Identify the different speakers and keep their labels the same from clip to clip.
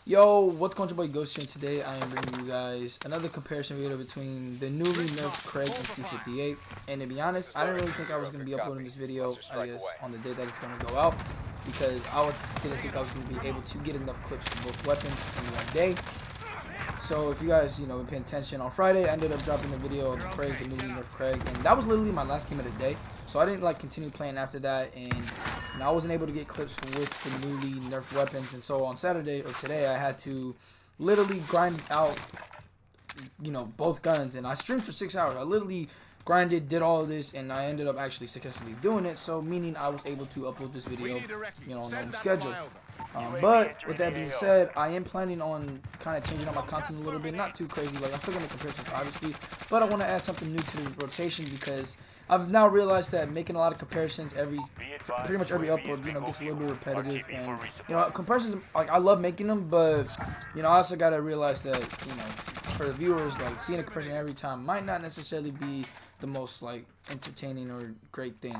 Speaker 1: Yo, what's going on, your boy Ghost here, and today I am bringing you guys another comparison video between the newly nerfed KRIG and C58. And to be honest, I didn't really think I was going to be uploading this video, I guess, on the day that it's going to go out, because didn't think I was going to be able to get enough clips for both weapons in one day. So if you guys, been paying attention, on Friday I ended up dropping a video of the KRIG, the newly nerfed KRIG, and that was literally my last game of the day. So I didn't continue playing after that, and I wasn't able to get clips with the newly nerfed weapons. And so on Saturday or today, I had to literally grind out, both guns, and I streamed for 6 hours. I literally grinded, did all of this, and I ended up actually successfully doing it. So meaning I was able to upload this video, on the schedule. But with that being said, I am planning on kind of changing up my content a little bit. Not too crazy, I'm still gonna make comparisons obviously, but I want to add something new to the rotation because I've now realized that making a lot of comparisons pretty much every upload, gets a little bit repetitive. And comparisons, I love making them, but I also gotta realize that for the viewers, seeing a comparison every time might not necessarily be the most entertaining or great thing.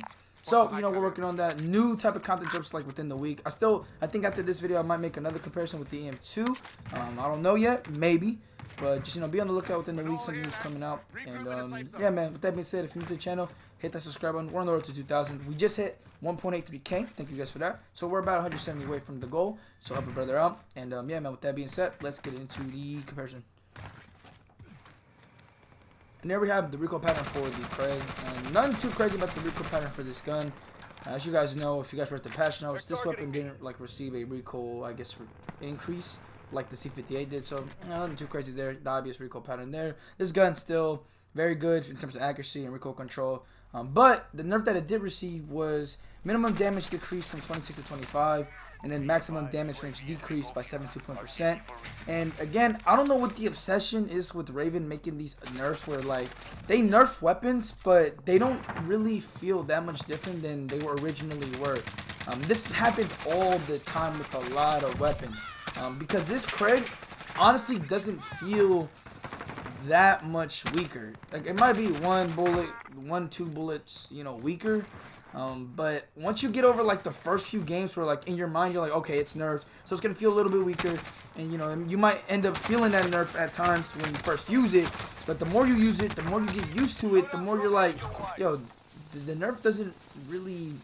Speaker 1: So, we're working on that. New type of content drops within the week. I think after this video I might make another comparison with the EM2. I don't know yet, maybe. But just, be on the lookout within the week, something is coming out. And yeah, man, with that being said, if you're new to the channel, hit that subscribe button. We're on the road to 2,000. We just hit 1.83K. Thank you guys for that. So we're about 170 away from the goal. So help a brother out. And yeah, man, with that being said, let's get into the comparison. And there we have the recoil pattern for the KRIG. Nothing too crazy about the recoil pattern for this gun. As you guys know, if you guys read the patch notes, this weapon didn't receive a recoil, increase like the C58 did. So nothing too crazy there. The obvious recoil pattern there. This gun's still very good in terms of accuracy and recoil control. But the nerf that it did receive was minimum damage decreased from 26 to 25. And then maximum damage range decreased by 72%. And again, I don't know what the obsession is with Raven making these nerfs where they nerf weapons, but they don't really feel that much different than they originally were. This happens all the time with a lot of weapons. Because this KRIG honestly doesn't feel that much weaker. It might be two bullets, weaker. But once you get over the first few games where in your mind you're okay, it's nerfed, so it's gonna feel a little bit weaker, and you might end up feeling that nerf at times when you first use it. But the more you use it, the more you get used to it, the more you're yo, the nerf doesn't really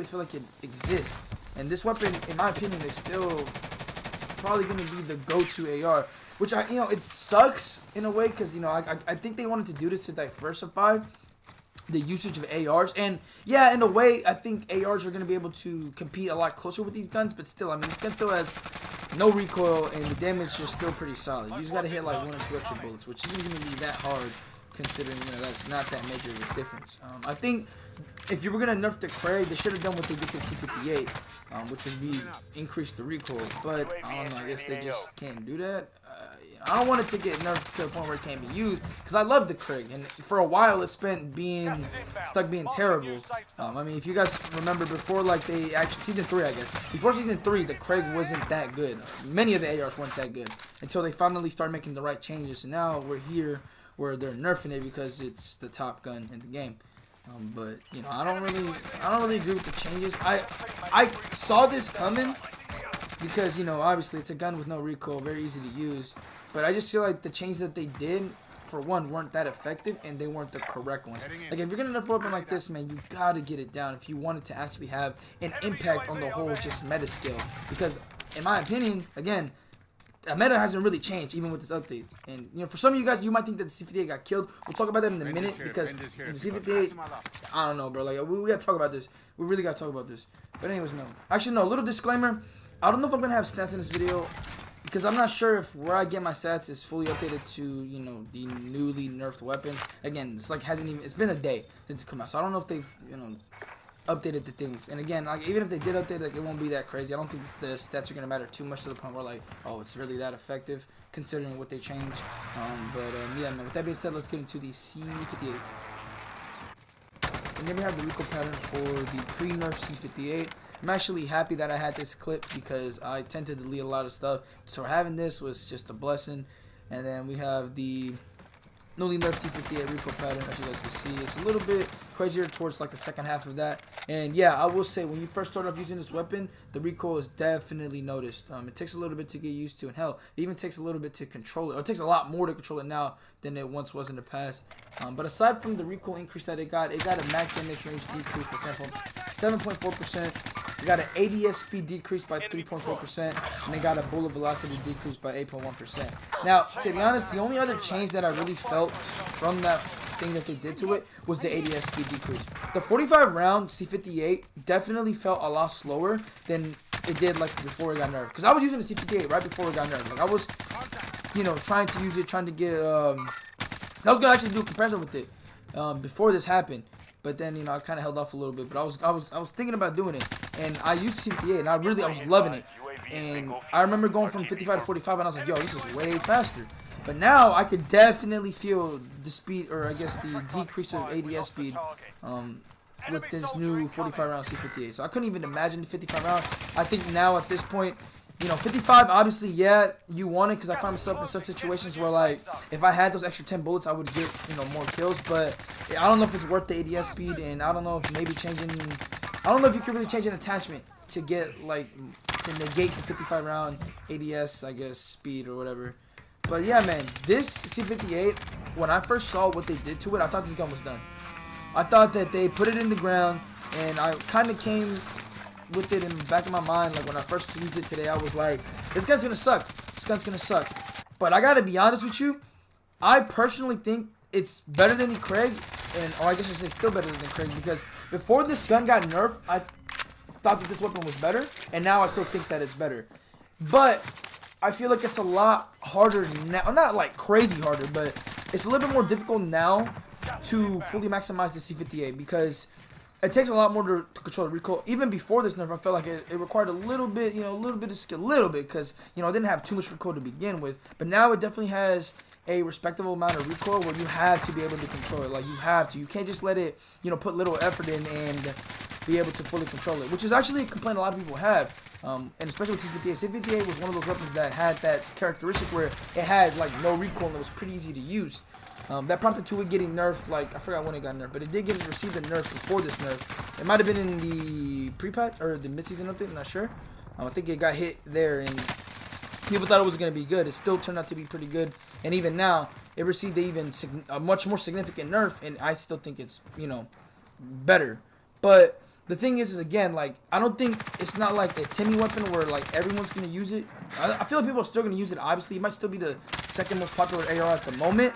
Speaker 1: feel like it exists. And this weapon, in my opinion, is still probably gonna be the go-to AR, which it sucks in a way because I think they wanted to do this to diversify the usage of ARs, and yeah, in a way I think ARs are going to be able to compete a lot closer with these guns. But still, this gun still has no recoil and the damage is still pretty solid. You just got to hit 1 or 2 extra bullets, which isn't going to be that hard considering that's not that major of a difference. I think if you were going to nerf the KRIG, they should have done what they did to C58, which would be increase the recoil. But I don't know, I guess they just can't do that. I don't want it to get nerfed to the point where it can't be used, because I love the KRIG, and for a while it's spent being terrible. If you guys remember before, they actually season 3, I guess before season 3, the KRIG wasn't that good. Many of the ARs weren't that good until they finally started making the right changes, and now we're here where they're nerfing it because it's the top gun in the game. But I don't really agree with the changes. I saw this coming because obviously it's a gun with no recoil, very easy to use. But I just feel like the changes that they did, for one, weren't that effective, and they weren't the correct ones. If you're gonna nerf a weapon like this, man, you gotta get it down if you want it to actually have an impact on the whole just meta skill. Because in my opinion, again, the meta hasn't really changed even with this update. And for some of you guys, you might think that the C58 got killed. We'll talk about that in a minute, because in the C58, I don't know, bro. We gotta talk about this. We really gotta talk about this. But anyways, man. Actually, no. A little disclaimer. I don't know if I'm gonna have stats in this video, because I'm not sure if where I get my stats is fully updated to the newly nerfed weapons. Again, it's been a day since it come out, so I don't know if they've updated the things. And again, even if they did update it won't be that crazy. I don't think the stats are gonna matter too much to the point where oh, it's really that effective considering what they changed. Yeah, man, with that being said, let's get into the C58. And then we have the recoil pattern for the pre-nerf C58. I'm actually happy that I had this clip because I tend to delete a lot of stuff. So having this was just a blessing. And then we have the newly nerfed C58 recoil pattern, as you guys can see. It's a little bit crazier towards like the second half of that. And yeah, I will say, when you first start off using this weapon, the recoil is definitely noticed. It takes a little bit to get used to, and hell, it even takes a little bit to control it. Or it takes a lot more to control it now than it once was in the past. But aside from the recoil increase that it got a max damage range decrease by 7.4%. It got an ADS speed decrease by 3.4%, and it got a bullet velocity decrease by 8.1%. Now, to be honest, the only other change that I really felt from that thing that they did to it was the ADS speed decrease. The 45 round C58 definitely felt a lot slower than it did like before it got nerfed. Because I was using the C58 right before it got nerfed. Like I was, you know, trying to use it, trying to get. I was gonna actually do a comparison with it before this happened. But then, you know, I kind of held off a little bit. But I was thinking about doing it, and I used C58, and I was loving it. And I remember going from 55 to 45, and I was like, yo, this is way faster. But now I could definitely feel the speed, or I guess the decrease of ADS speed with this new 45 round C58. So I couldn't even imagine the 55 round. I think now at this point, you know, 55, obviously, yeah, you want it, because I find myself in some situations where, like, if I had those extra 10 bullets, I would get, you know, more kills. But I don't know if it's worth the ADS speed, and I don't know if maybe I don't know if you can really change an attachment to get, like, to negate the 55 round ADS, I guess, speed or whatever. But yeah, man, this C58, when I first saw what they did to it, I thought this gun was done. I thought that they put it in the ground, and I kind of came with it in the back of my mind. Like when I first used it today, I was like, this gun's gonna suck. This gun's gonna suck. But I gotta be honest with you, I personally think it's better than the KRIG, or I guess I should say still better than the KRIG, because before this gun got nerfed, I thought that this weapon was better, and now I still think that it's better. But I feel like it's a lot harder now, not like crazy harder, but it's a little bit more difficult now to fully maximize the C58, because it takes a lot more to control the recoil. Even before this nerf, I felt like it required a little bit, you know, a little bit of skill, because, you know, it didn't have too much recoil to begin with. But now it definitely has a respectable amount of recoil where you have to be able to control it. Like, you have to. You can't just let it, you know, put little effort in and be able to fully control it, which is actually a complaint a lot of people have. And especially with C58. C58 was one of those weapons that had that characteristic where it had, like, no recoil and it was pretty easy to use. That prompted to it getting nerfed, like, I forgot when it got nerfed, but it did receive the nerf before this nerf. It might have been in the pre-patch, or the mid-season update, I'm not sure. I think it got hit there, and people thought it was going to be good. It still turned out to be pretty good, and even now, it received a much more significant nerf, and I still think it's, you know, better. But the thing is again, like, I don't think it's not like a Timmy weapon where, like, everyone's going to use it. I feel like people are still going to use it, obviously. It might still be the second most popular AR at the moment.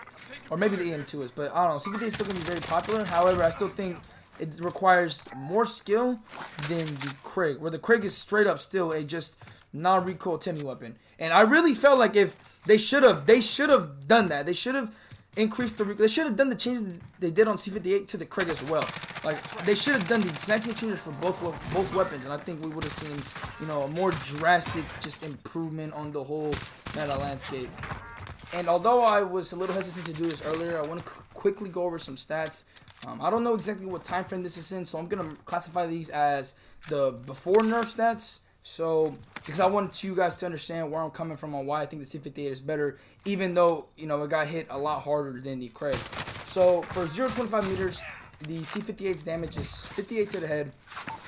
Speaker 1: Or maybe the EM2 is, but I don't know. C58 is still going to be very popular. However, I still think it requires more skill than the KRIG, where the KRIG is straight up still a just non-recoil Timmy weapon. And I really felt like if they should have done that. They should have increased they should have done the changes they did on C58 to the KRIG as well. Like, they should have done the exact same changes for both weapons, and I think we would have seen, you know, a more drastic just improvement on the whole meta landscape. And although I was a little hesitant to do this earlier, I want to quickly go over some stats. I don't know exactly what time frame this is in, so I'm going to classify these as the before nerf stats. So, because I want you guys to understand where I'm coming from on why I think the C58 is better, even though, you know, it got hit a lot harder than the KRIG. So, for 0 to 25 meters, the C58's damage is 58 to the head,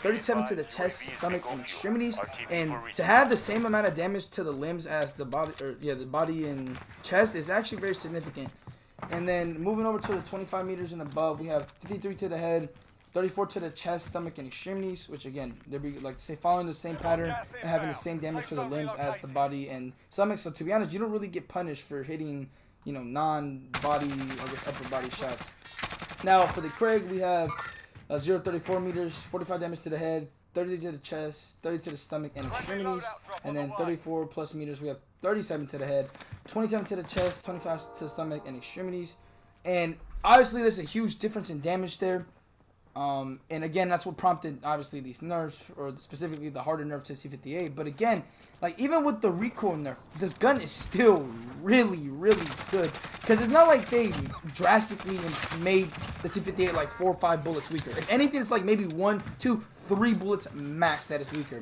Speaker 1: 37 to the chest, stomach, and extremities. And to have the same amount of damage to the limbs as the body, the body and chest is actually very significant. And then moving over to the 25 meters and above, we have 53 to the head, 34 to the chest, stomach, and extremities, which again, they're like say following the same pattern and having the same damage for the limbs as the body and stomach. So to be honest, you don't really get punished for hitting, you know, non-body, I guess, upper body shots. Now, for the KRIG, we have 0 to 34 meters, 45 damage to the head, 30 to the chest, 30 to the stomach and extremities, and then 34 plus meters, we have 37 to the head, 27 to the chest, 25 to the stomach and extremities. And obviously, there's a huge difference in damage there. And again, that's what prompted, obviously, these nerfs, or specifically the harder nerf to C58. But again, like, even with the recoil nerf, this gun is still really, really good. Because it's not like they drastically made the C58 like 4 or 5 bullets weaker. If anything, it's like maybe 1, 2, 3 bullets max that is weaker.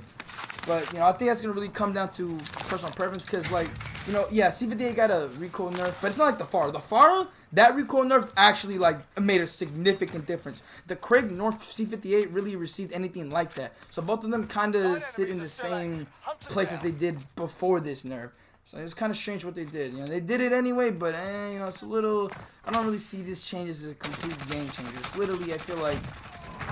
Speaker 1: But, you know, I think that's going to really come down to personal preference. Because, like, you know, yeah, C58 got a recoil nerf, but it's not like the FAR. The FAR, that recoil nerf actually like made a significant difference. The KRIG North C58 really received anything like that. So both of them kind of sit in the same place as they did before this nerf. So it's kind of strange what they did. You know, they did it anyway, but you know, it's a little. I don't really see this change as a complete game changer. It's literally, I feel like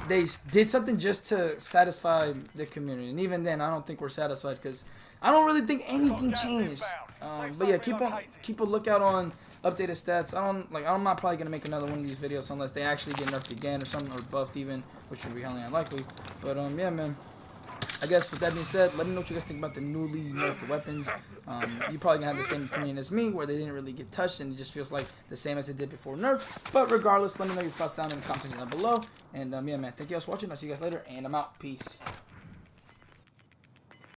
Speaker 1: they did something just to satisfy the community, and even then, I don't think we're satisfied because I don't really think anything changed. But yeah, keep a lookout on updated stats. I'm not probably gonna make another one of these videos unless they actually get nerfed again or something, or buffed even, which would be highly unlikely. But yeah, man. I guess with that being said, let me know what you guys think about the newly nerfed weapons. You probably gonna have the same opinion as me, where they didn't really get touched and it just feels like the same as it did before nerf. But regardless, let me know your thoughts down in the comment section down below. And yeah, man, thank you guys for watching. I'll see you guys later, and I'm out. Peace.